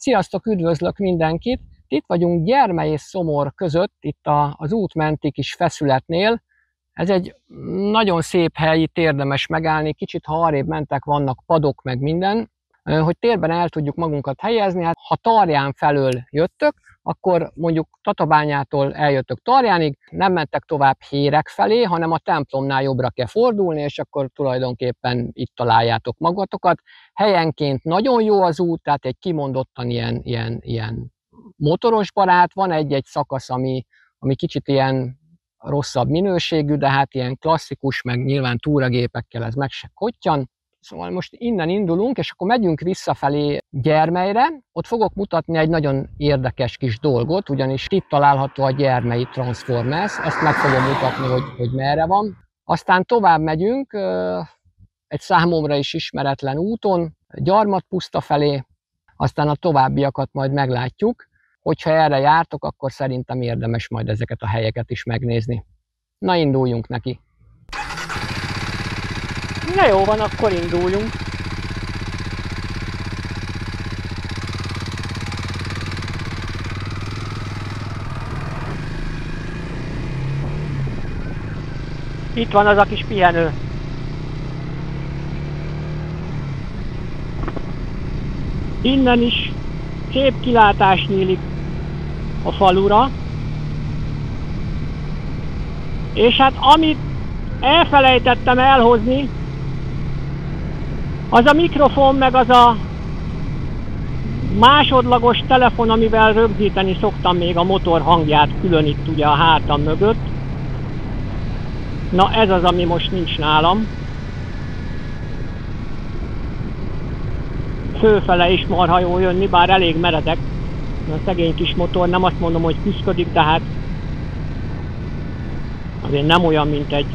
Sziasztok, üdvözlök mindenkit! Itt vagyunk Gyermely és Szomor között, itt az út menti kis feszületnél. Ez egy nagyon szép hely, itt érdemes megállni, kicsit ha arrébb mentek, vannak padok meg minden, hogy térben el tudjuk magunkat helyezni. Hát, ha Tarján felől jöttök, akkor mondjuk Tatabányától eljöttök Tarjánig, nem mentek tovább Héreg felé, hanem a templomnál jobbra kell fordulni, és akkor tulajdonképpen itt találjátok magatokat. Helyenként nagyon jó az út, tehát egy kimondottan ilyen motoros barát, van egy-egy szakasz, ami kicsit ilyen rosszabb minőségű, de hát ilyen klasszikus, meg nyilván túragépekkel ez meg se kottyan. Szóval most innen indulunk, és akkor megyünk visszafelé Gyermelyre. Ott fogok mutatni egy nagyon érdekes kis dolgot, ugyanis itt található a gyermelyi Transformers, ezt meg fogom mutatni, hogy merre van. Aztán tovább megyünk egy számomra is ismeretlen úton, Gyarmatpuszta felé, aztán a továbbiakat majd meglátjuk. Hogyha erre jártok, akkor szerintem érdemes majd ezeket a helyeket is megnézni. Na, induljunk neki! Na jó van, akkor induljunk. Itt van az a kis pihenő. Innen is szép kilátás nyílik a falura. És hát amit elfelejtettem elhozni, az a mikrofon, meg az a másodlagos telefon, amivel rögzíteni szoktam még a motor hangját külön itt ugye a hátam mögött. Na ez az, ami most nincs nálam. Fölfele is marha jól jönni, bár elég meredek. A szegény kis motor, nem azt mondom, hogy küszködik, de hát azért nem olyan, mint egy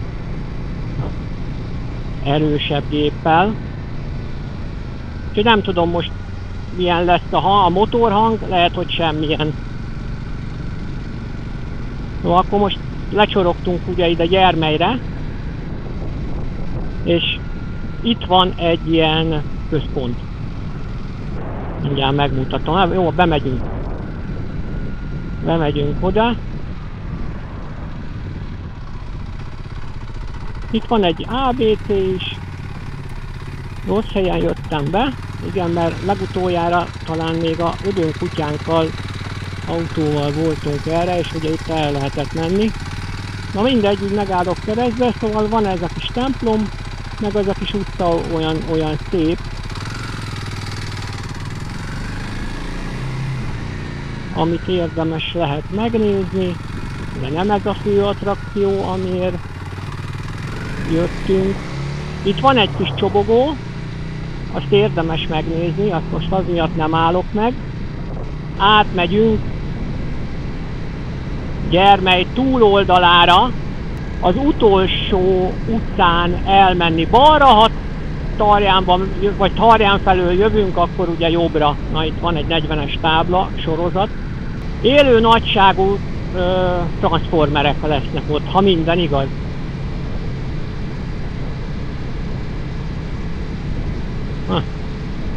erősebb géppel. Úgyhogy nem tudom most milyen lesz a motorhang, lehet, hogy semmilyen. No, akkor most lecsorogtunk ugye ide Gyermelyre, és itt van egy ilyen központ. Mindjárt megmutatom. Jó, bemegyünk. Bemegyünk oda. Itt van egy ABC is. Rossz helyen jöttem be. Igen, mert legutoljára talán még a ödön kutyánkkal autóval voltunk erre, és ugye itt el lehetett menni. Na mindegy, úgy megállok keresztbe, szóval van ez a kis templom, meg az a kis utca olyan szép, amit érdemes lehet megnézni, de nem ez a fő attrakció, amiért jöttünk. Itt van egy kis csobogó, azt érdemes megnézni, azt most az miatt nem állok meg. Átmegyünk Gyermely túloldalára, az utolsó utcán elmenni balra, ha Tarjánban, vagy Tarján felől jövünk, akkor ugye jobbra. Na, itt van egy 40-es tábla, sorozat. Élő nagyságú transformerek lesznek ott, ha minden igaz.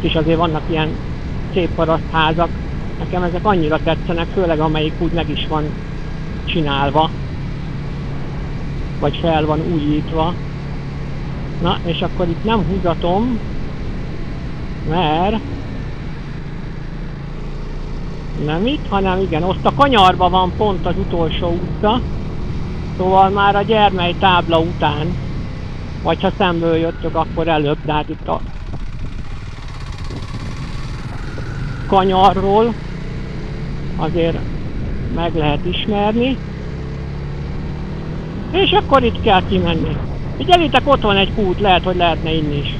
És azért vannak ilyen szép parasztházak. Nekem ezek annyira tetszenek, főleg amelyik úgy meg is van csinálva. Vagy fel van újítva. Na, és akkor itt nem húzatom, mert nem itt, hanem igen, ott a kanyarban van pont az utolsó utca. Szóval már a Gyermely tábla után, vagy ha szemből jöttök, akkor előbb, de hát itt a kanyarról azért meg lehet ismerni. És akkor itt kell kimenni. Figyeljétek, ott van egy kút, lehet, hogy lehetne inni is.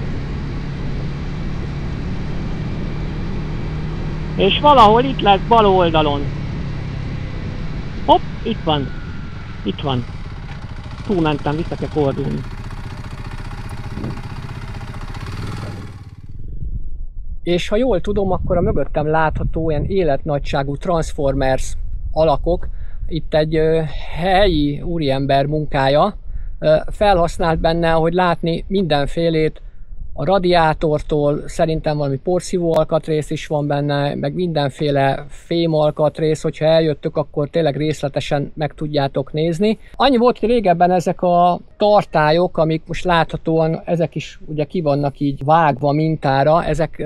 És valahol itt lesz bal oldalon. Hopp, itt van. Itt van. Túlmentem, vissza kell fordulni. És ha jól tudom, akkor a mögöttem látható ilyen életnagyságú Transformers alakok. Itt egy helyi úriember munkája. Felhasznált benne, ahogy látni, mindenfélét, a radiátortól szerintem valami porszívó alkatrész is van benne, meg mindenféle fém alkatrész, hogyha eljöttök, akkor tényleg részletesen meg tudjátok nézni. Annyi volt, hogy régebben ezek a tartályok, amik most láthatóan, ezek is ugye ki vannak így vágva mintára, ezek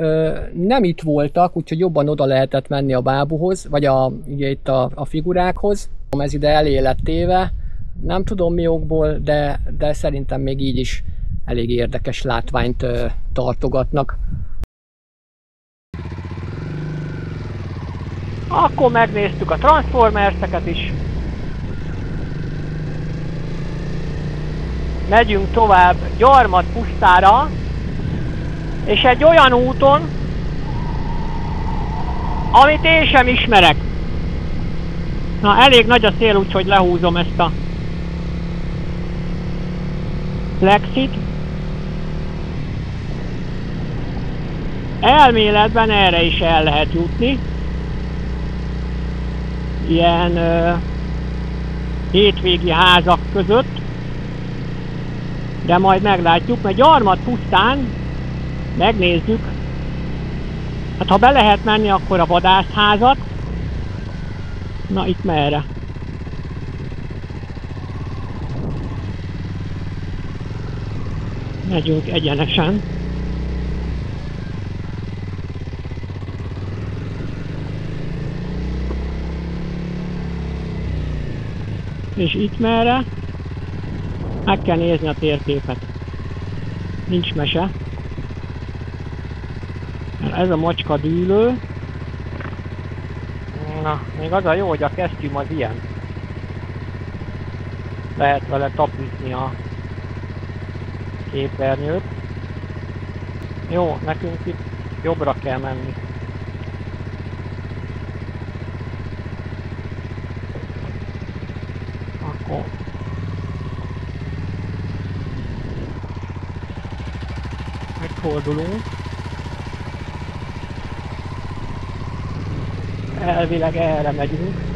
nem itt voltak, úgyhogy jobban oda lehetett menni a bábuhoz, vagy ugye itt a figurákhoz. Ez ide elé lett téve, nem tudom mi okból, de szerintem még így is elég érdekes látványt tartogatnak. Akkor megnéztük a Transformerseket is. Megyünk tovább Gyarmat pusztára, és egy olyan úton, amit én sem ismerek. Na, elég nagy a szél, úgyhogy lehúzom ezt a flexit. Elméletben erre is el lehet jutni. Ilyen hétvégi házak között. De majd meglátjuk, mert Gyarmat pusztán megnézzük. Hát ha be lehet menni, akkor a vadászházat. Na, itt merre? Megyünk egyenesen. És itt merre? Meg kell nézni a térképet. Nincs mese. Ez a macska dűlő. Na, még az a jó, hogy a kesztyűm az ilyen. Lehet vele tapizni a képernyőt. Jó, nekünk itt jobbra kell menni. Akkor megfordulunk. Elvileg erre megyünk.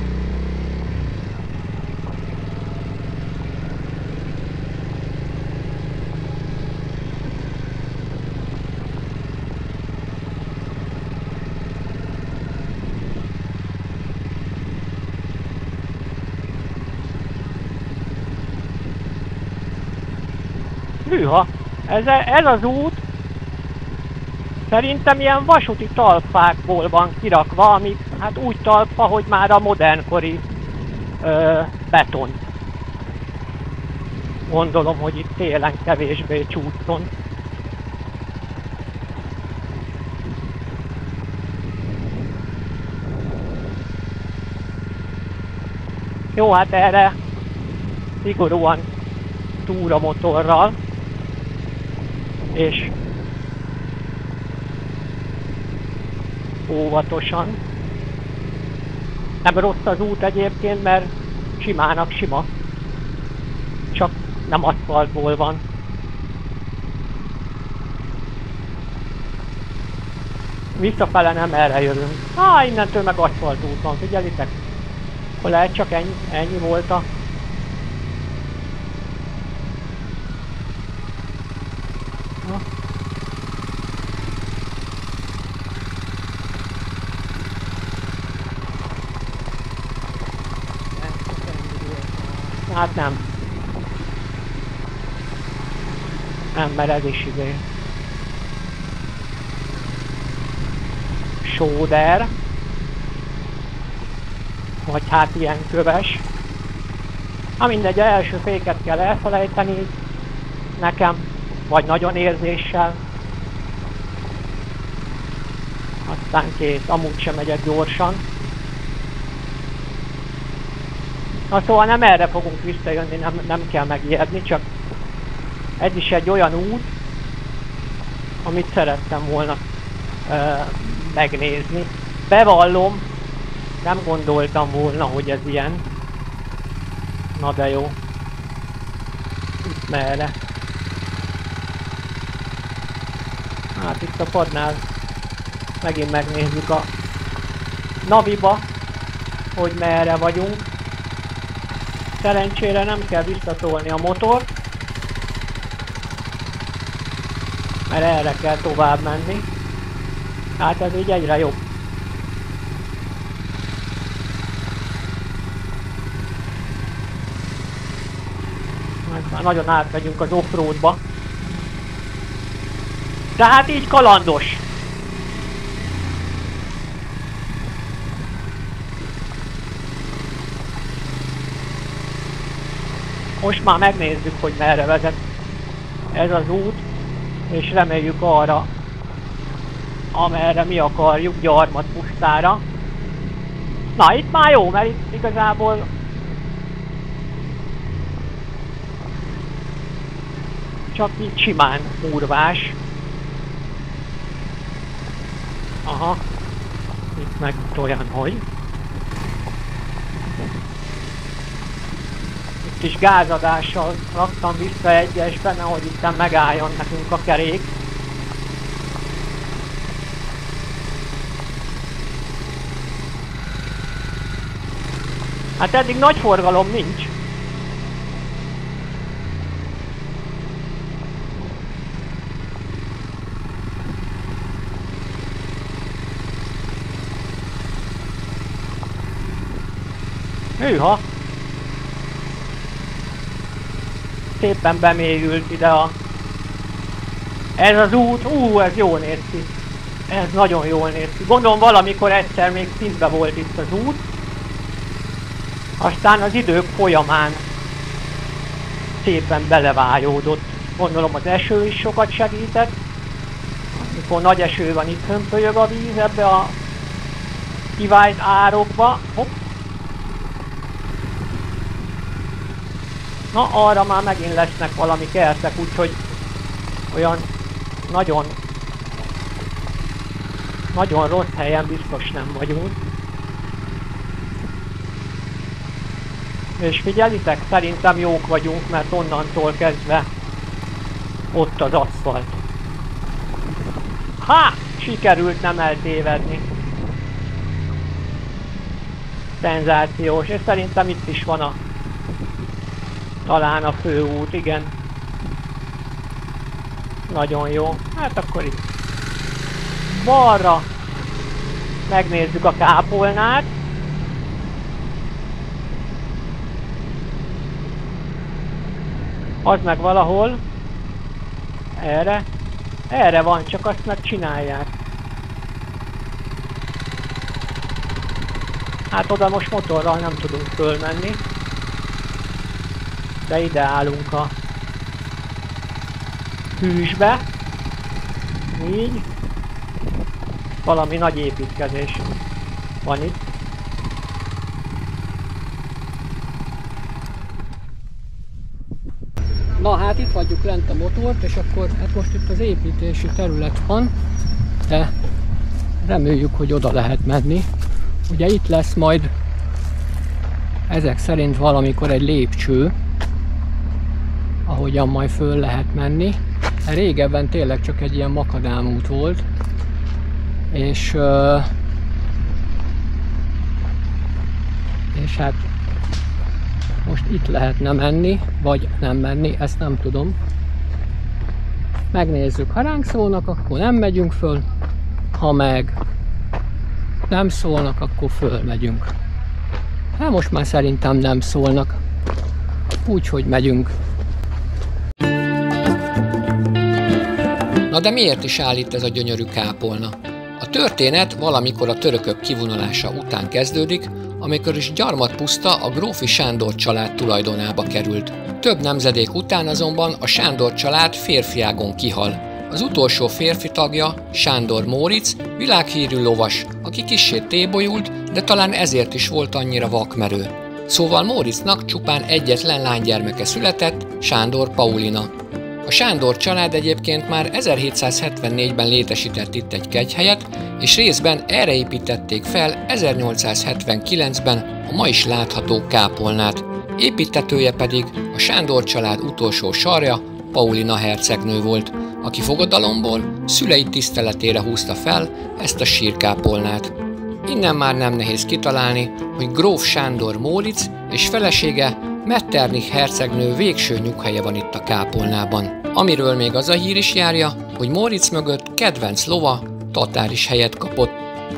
Hűha! Ez az út szerintem ilyen vasúti talpákból van kirakva, amik hát úgy talpfa, hogy már a modernkori beton. Gondolom, hogy itt télen kevésbé csúszson. Jó, hát erre szigorúan túramotorral, és óvatosan. Nem rossz az út egyébként, mert simának sima. Csak nem aszfaltból van. Visszafele nem erre jövünk. Innentől meg aszfaltút van, figyelitek? Akkor lehet csak ennyi volt a... Hát nem. Nem, mert ez is idő. Sóder. Vagy hát ilyen köves. Mindegy, első féket kell elfelejteni. Nekem. Vagy nagyon érzéssel. Aztán kész. Amúgy sem megyek gyorsan. Szóval nem erre fogunk visszajönni, nem kell megijedni, csak ez is egy olyan út, amit szerettem volna megnézni. Bevallom, nem gondoltam volna, hogy ez ilyen. Na de jó. Itt merre? Hát itt a padnál megint megnézzük a naviba, hogy merre vagyunk. Szerencsére nem kell visszatolni a motort. mert erre kell tovább menni. Hát ez így egyre jobb. Már nagyon átmegyünk az offroadba. Tehát így kalandos. Most már megnézzük, hogy merre vezet ez az út, és reméljük arra, amerre mi akarjuk, Gyarmatpusztára. Na, itt már jó, mert itt igazából csak így simán kurvás. Aha, itt meg olyan, hogy itt is gázadással raktam vissza egyesbe, nehogy itt megálljon nekünk a kerék. Hát eddig nagy forgalom nincs. Hűha! Szépen bemélyült ide a... Ez az út, ez jól néz ki. Ez nagyon jól néz ki. Gondolom valamikor egyszer még szintbe volt itt az út. Aztán az idők folyamán szépen belevájódott. Gondolom az eső is sokat segített. Amikor nagy eső van, itt hömpölyög a víz ebbe a kivált árokba. Hopp. Na, arra már megint lesznek valami kertek, úgyhogy olyan nagyon rossz helyen biztos nem vagyunk. És figyelitek, szerintem jók vagyunk, mert onnantól kezdve ott az aszfalt. Ha! Sikerült nem eltévedni. Szenzációs, és szerintem itt is van talán a főút, igen. Nagyon jó. Hát akkor itt balra megnézzük a kápolnát. Az meg valahol erre van, csak azt megcsinálják. Hát oda most motorral nem tudunk fölmenni. De ide állunk a hűsbe. Így. Valami nagy építkezés van itt. Na hát itt hagyjuk lent a motort, és akkor hát most itt az építési terület van, de reméljük, hogy oda lehet menni. Ugye itt lesz majd ezek szerint valamikor egy lépcső, ahogyan majd föl lehet menni. Régebben tényleg csak egy ilyen makadálmút volt, és hát most itt lehetne menni, vagy nem menni, ezt nem tudom. Megnézzük, ha ránk szólnak, akkor nem megyünk föl, ha meg nem szólnak, akkor fölmegyünk. Hát most már szerintem nem szólnak, úgyhogy megyünk. Na de miért is áll itt ez a gyönyörű kápolna? A történet valamikor a törökök kivonulása után kezdődik, amikor is Gyarmatpuszta a grófi Sándor család tulajdonába került. Több nemzedék után azonban a Sándor család férfiágon kihal. Az utolsó férfi tagja, Sándor Móricz, világhírű lovas, aki kissé tébolyult, de talán ezért is volt annyira vakmerő. Szóval Móricznak csupán egyetlen lánygyermeke született, Sándor Paulina. A Sándor család egyébként már 1774-ben létesített itt egy kegyhelyet, és részben erre építették fel 1879-ben a ma is látható kápolnát. Építtetője pedig a Sándor család utolsó sarja, Paulina hercegnő volt, aki fogadalomból szülei tiszteletére húzta fel ezt a sírkápolnát. Innen már nem nehéz kitalálni, hogy gróf Sándor Móricz és felesége Metternich hercegnő végső nyughelye van itt a kápolnában. Amiről még az a hír is járja, hogy Móricz mögött kedvenc lova Tatár is helyet kapott.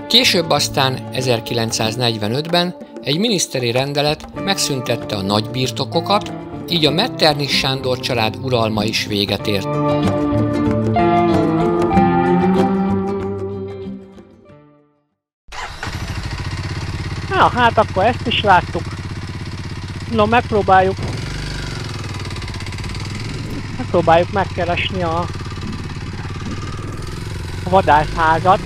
Később aztán 1945-ben egy miniszteri rendelet megszüntette a nagybirtokokat, így a Metternich Sándor család uralma is véget ért. Na, hát akkor ezt is láttuk. No, megpróbáljuk megkeresni a vadászházat.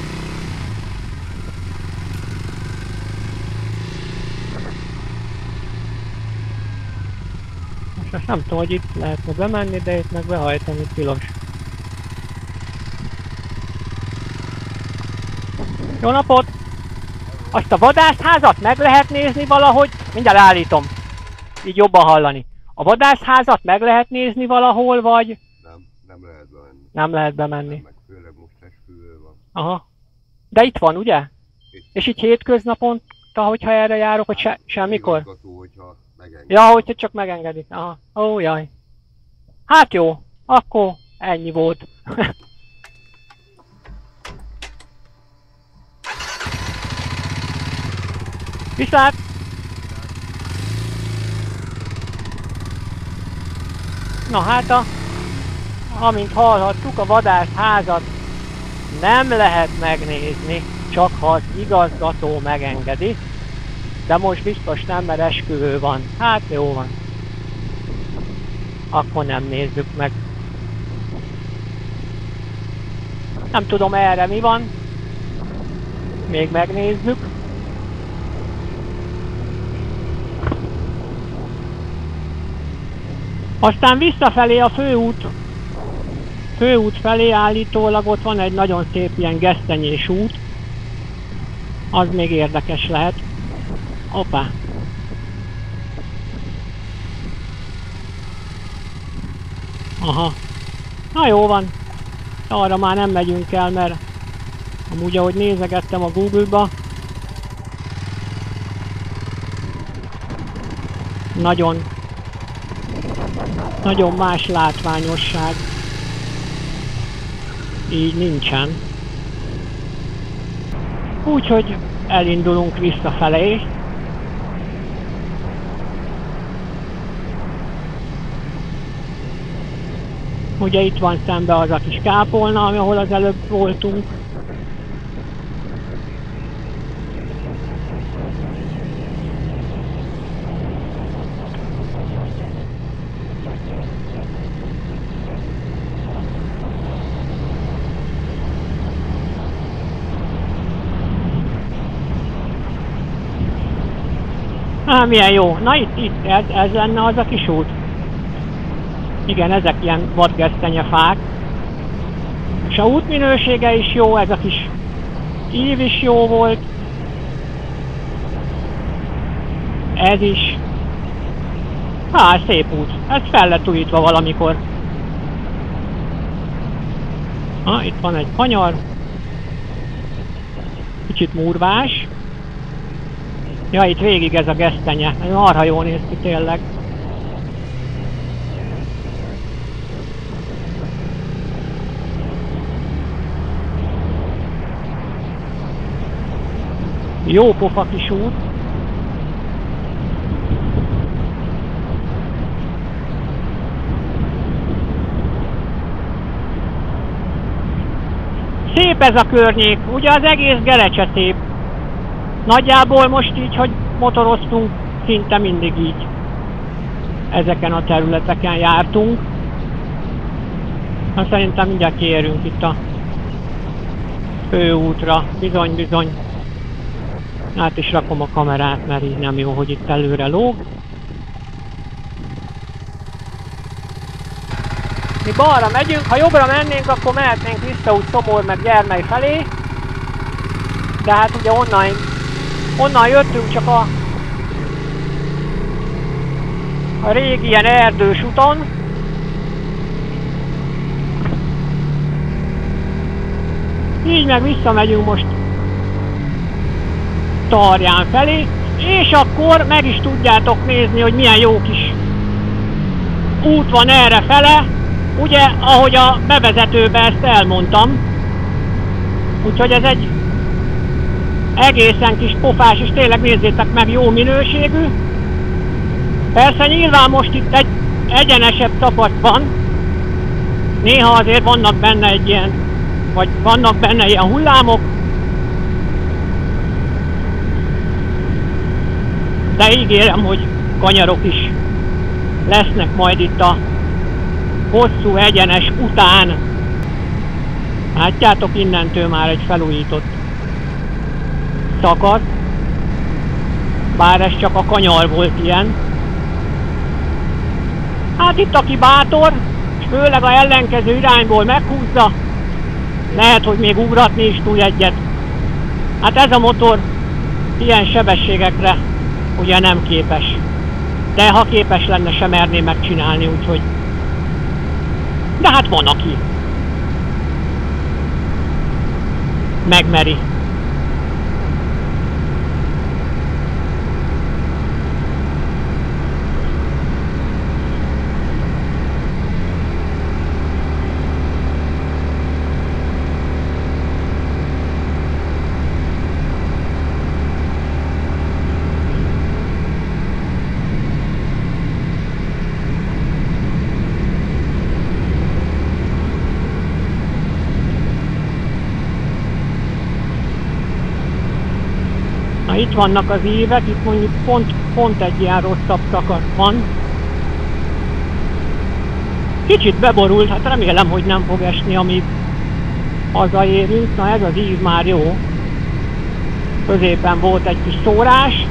Most nem tudom, hogy itt lehetne bemenni, de itt meg behajtani tilos. Jó napot! Azt a vadászházat meg lehet nézni valahogy? Mindjárt állítom. Így jobban hallani. A vadászházat meg lehet nézni valahol, vagy? Nem lehet bemenni. Nem lehet bemenni. Meg főleg most esküvő van. Aha. De itt van, ugye? Itt. És így hétköznaponta, hogyha erre járok, hogy semmikor? Igazgató, hogyha megengedi. Ja, hogyha csak megengedik. Aha. Ó, jaj. Hát jó. Akkor ennyi volt. Viszlát! Na hát amint hallhattuk, a vadászházat nem lehet megnézni, csak ha az igazgató megengedi. De most biztos nem, mert esküvő van. Hát jó van. Akkor nem nézzük meg. Nem tudom erre mi van. Még megnézzük. Aztán visszafelé a főút felé állítólag ott van egy nagyon szép ilyen gesztenyés út. Az még érdekes lehet. Hoppá! Aha. Na jó van. Arra már nem megyünk el, mert amúgy ahogy nézegettem a Google-ba, nagyon más látványosság így nincsen. Úgyhogy elindulunk visszafelé. Ugye itt van szembe az a kis kápolna, ahol az előbb voltunk. Milyen jó. Na itt ez lenne az a kis út. Igen, ezek ilyen vadgesztenyefák. És a útminősége is jó, ez a kis ív is jó volt. Ez is. Szép út. Ez fel lett újítva valamikor. Itt van egy kanyar. Kicsit murvás. Ja, itt végig ez a gesztenye. Ez marha jól néz ki tényleg. Jó pofa kis út. Szép ez a környék, ugye az egész Gerecse szép. Nagyjából most így, hogy motoroztunk, szinte mindig így. Ezeken a területeken jártunk. Hát szerintem mindjárt kiérünk itt a főútra. Bizony. Át is rakom a kamerát, mert így nem jó, hogy itt előre lóg. Mi balra megyünk, ha jobbra mennénk, akkor mehetnénk vissza úgy Szomor meg Gyermely felé. De hát ugye onnan jöttünk, csak a régi ilyen erdős úton. Így meg visszamegyünk most Tarján felé, és akkor meg is tudjátok nézni, hogy milyen jó kis út van erre fele. Ugye, ahogy a bevezetőben ezt elmondtam, úgyhogy ez egy egészen kis pofás, és tényleg nézzétek meg, jó minőségű. Persze nyilván most itt egy egyenesebb szakasz van, néha azért vannak benne ilyen hullámok, de ígérem, hogy kanyarok is lesznek majd itt a hosszú egyenes után. Látjátok, innentől már egy felújított szakasz, bár ez csak a kanyar volt ilyen. Hát itt aki bátor, és főleg a ellenkező irányból meghúzza, lehet, hogy még ugratni is tud egyet. Hát ez a motor ilyen sebességekre ugye nem képes. De ha képes lenne, sem merné megcsinálni, úgyhogy... De hát van, aki megmeri. Na, itt vannak az évek, itt mondjuk pont egy ilyen rosszabb szakasz van. Kicsit beborult, hát remélem, hogy nem fog esni, amíg hazaérünk. Na, ez az ív már jó. Középen volt egy kis szórás.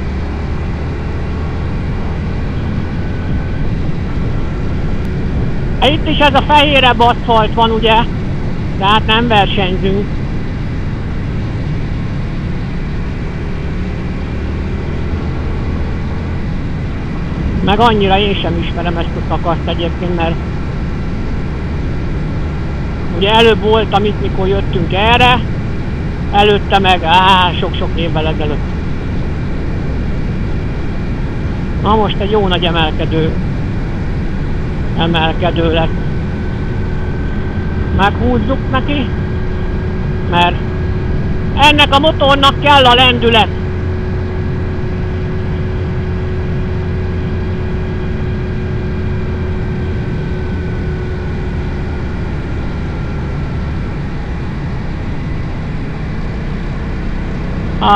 Itt is ez a fehérebb aszfalt van, ugye? Tehát nem versenyzünk. Meg annyira én sem ismerem ezt a szakaszt egyébként, mert ugye előbb voltam itt, mikor jöttünk erre, előtte meg sok-sok évvel ezelőtt. Na most egy jó nagy emelkedő lesz. Meghúzzuk neki, mert ennek a motornak kell a lendület.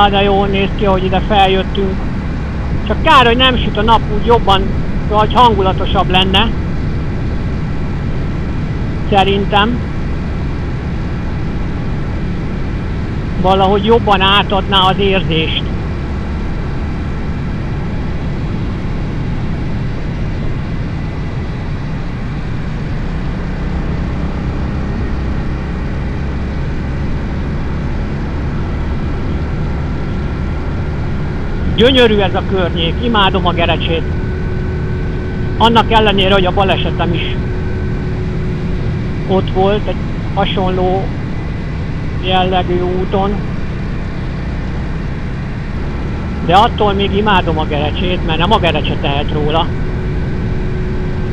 De jól néz ki, hogy ide feljöttünk. Csak kár, hogy nem süt a nap, úgy jobban, vagy hangulatosabb lenne. Szerintem. Valahogy jobban átadná az érzést. Gyönyörű ez a környék, imádom a Gerecsét. Annak ellenére, hogy a balesetem is ott volt, egy hasonló jellegű úton. De attól még imádom a Gerecsét, mert nem a Gerecse tehet róla,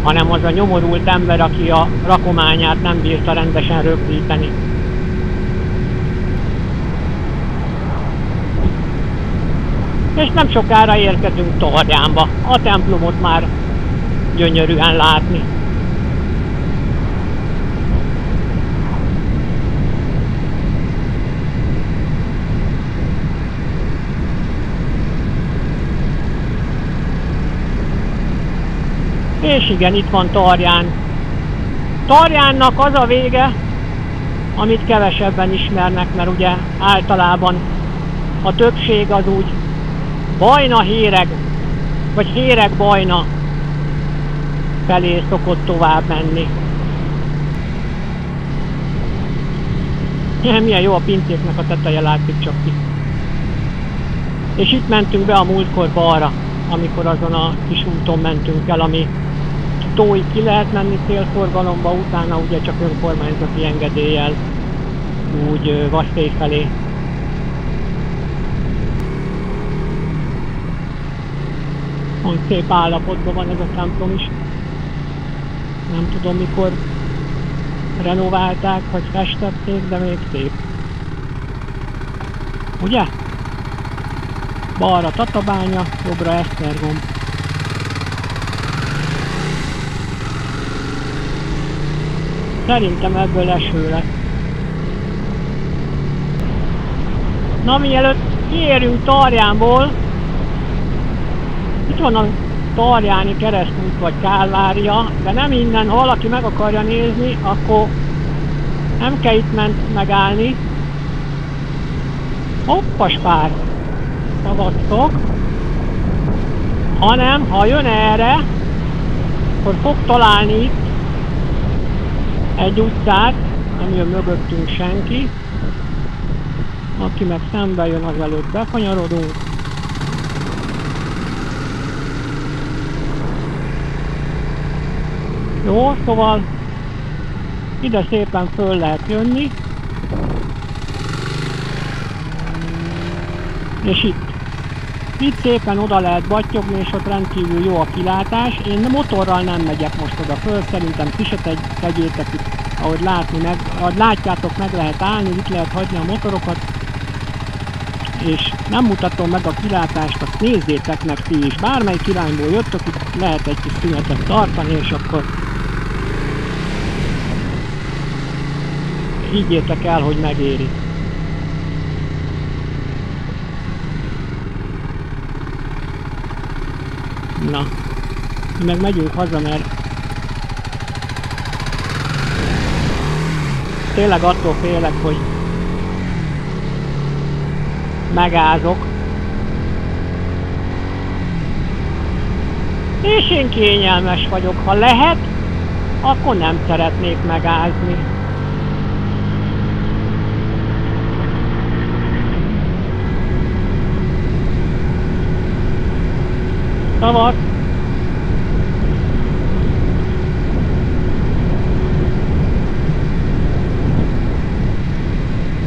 hanem az a nyomorult ember, aki a rakományát nem bírta rendesen rögzíteni. És nem sokára érkezünk Tarjánba. A templomot már gyönyörűen látni. És igen, itt van Tarján. Tarjánnak az a vége, amit kevesebben ismernek, mert ugye általában a többség az úgy Bajna-Héreg, vagy Héreg-Bajna felé szokott tovább menni. Milyen jó a pincéknek a teteje, látszik csak ki. És itt mentünk be a múltkor balra, amikor azon a kis úton mentünk el, ami Tóig ki lehet menni célforgalomba, utána ugye csak önkormányzati engedéllyel úgy Vaszély felé. Szép állapotban van ez a templom is. Nem tudom, mikor renoválták, vagy festették, de még szép. Ugye? Balra Tatabánya, jobbra Esztergom. Szerintem ebből eső lesz. Na, mielőtt kiérünk Tarjánból, itt van a Tarjáni keresztút vagy Kálvária, de nem innen, ha valaki meg akarja nézni, akkor nem kell itt megállni. Hoppaspár! Szavaztok! Hanem, ha jön erre, akkor fog találni itt egy utcát, nem jön mögöttünk senki. Aki meg szembe jön, az előtt befanyarodunk. Jó, szóval ide szépen föl lehet jönni. És itt szépen oda lehet battyogni, és ott rendkívül jó a kilátás. Én motorral nem megyek most oda föl, szerintem ti se tegyétek itt, ahogy látjátok, meg lehet állni, itt lehet hagyni a motorokat. És nem mutatom meg a kilátást, azt nézzétek meg ti is. Bármelyik irányból jöttök, itt lehet egy kis szünetet tartani, és akkor higgyétek el, hogy megéri. Na, mi meg megyünk haza, mert tényleg attól félek, hogy megázok. És én kényelmes vagyok, ha lehet, akkor nem szeretnék megázni. Szavaz!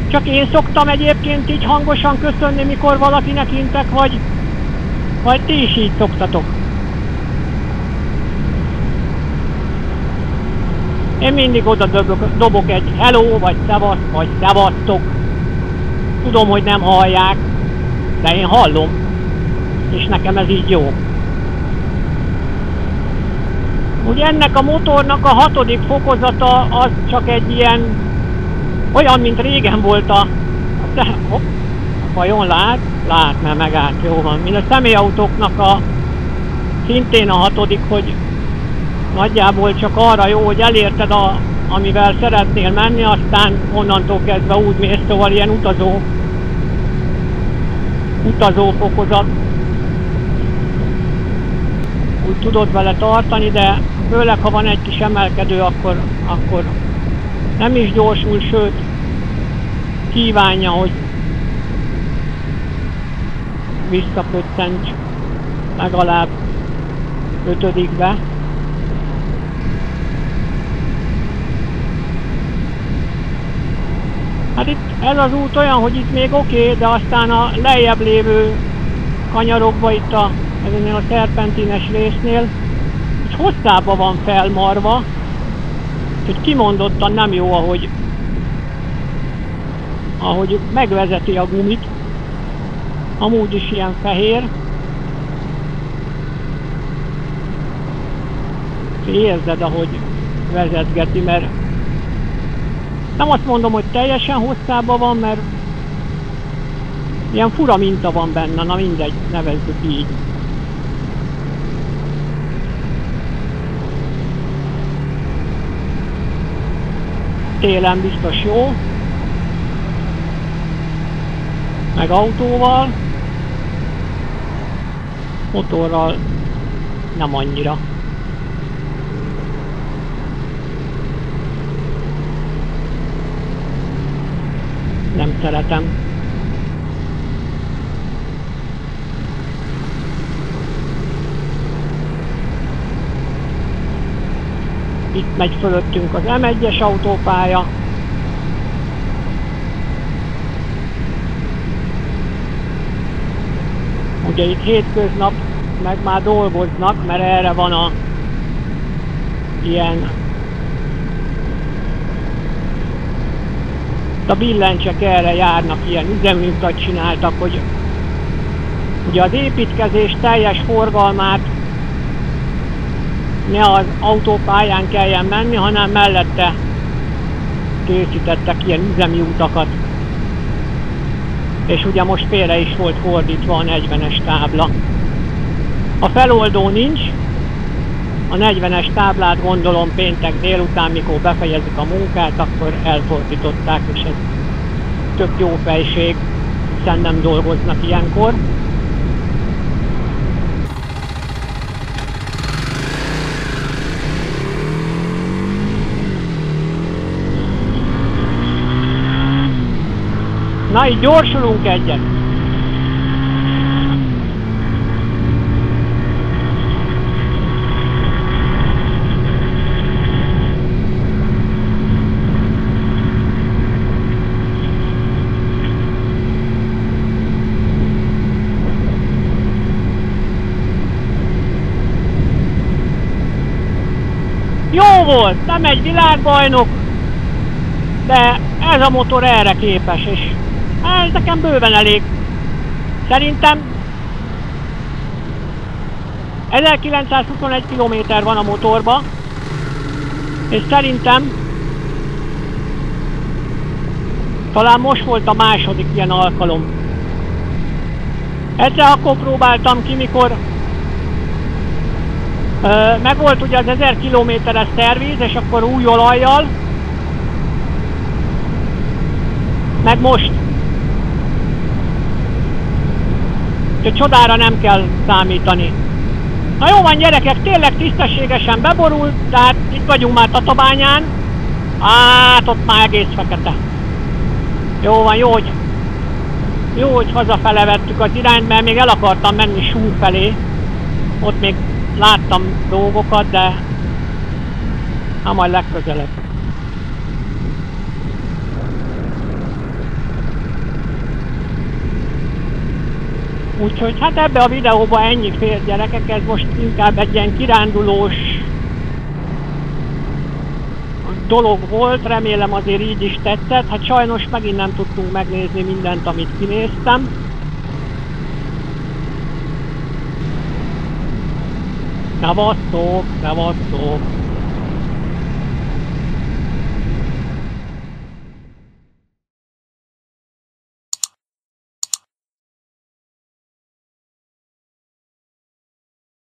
Csak én szoktam egyébként így hangosan köszönni, mikor valakinek intek, vagy ti is így szoktatok? Én mindig oda dobok egy hello, vagy szevasz, vagy szevasztok. Tudom, hogy nem hallják, de én hallom, és nekem ez így jó. Ugye ennek a motornak a 6. fokozata az csak egy ilyen, olyan, mint régen volt a vajon lát, mert megállt, jó van. Mint a személyautóknak szintén a 6., hogy nagyjából csak arra jó, hogy elérted amivel szeretnél menni, aztán onnantól kezdve úgy mész, szóval ilyen utazó fokozat. Úgy tudod vele tartani, de főleg ha van egy kis emelkedő, akkor nem is gyorsul, sőt kívánja, hogy visszapöccents legalább 5-be. Hát itt ez az út olyan, hogy itt még oké, de aztán a lejjebb lévő kanyarokba, itt ezennél a szerpentines résznél, így hosszába van felmarva, hogy kimondottan nem jó, ahogy megvezeti a gumit. Amúgy is ilyen fehér. Érzed, ahogy vezetgeti, mert nem azt mondom, hogy teljesen hosszába van, mert ilyen fura minta van benne, na mindegy, nevezzük így. Télen biztos jó, meg autóval, motorral nem annyira. Nem szeretem. Itt megy fölöttünk az M1-es autópálya. Ugye itt hétköznap meg már dolgoznak, mert erre van ilyen a billencsek erre járnak, ilyen üzeműutat csináltak, hogy ugye az építkezés teljes forgalmát ne az autópályán kelljen menni, hanem mellette készítettek ilyen üzemi utakat. És ugye most félre is volt fordítva a 40-es tábla. A feloldó nincs, a 40-es táblát gondolom péntek délután, mikor befejezik a munkát, akkor elfordították, és ez tök jó fejség, hiszen nem dolgoznak ilyenkor. Na, így gyorsulunk egyet. Jó volt, nem egy világbajnok, de ez a motor erre képes, és ez nekem bőven elég. Szerintem 1921 km van a motorba, és szerintem talán most volt a második ilyen alkalom. Egyszer akkor próbáltam ki, mikor meg volt ugye az 1000 km-es szervíz, és akkor új olajjal, meg most. Úgyhogy csodára nem kell számítani. Na jó van gyerekek, tényleg tisztességesen beborult, tehát itt vagyunk már Tatabányán. Hát ott már egész fekete. Jó van, jó, hogy hazafele vettük az irányt, mert még el akartam menni Súr felé. Ott még láttam dolgokat, de hát majd legközelebb. Úgyhogy hát ebbe a videóban ennyi fér gyerekek, ez most inkább egy ilyen kirándulós dolog volt, remélem azért így is tetszett. Hát sajnos megint nem tudtunk megnézni mindent, amit kinéztem. Szevasztok!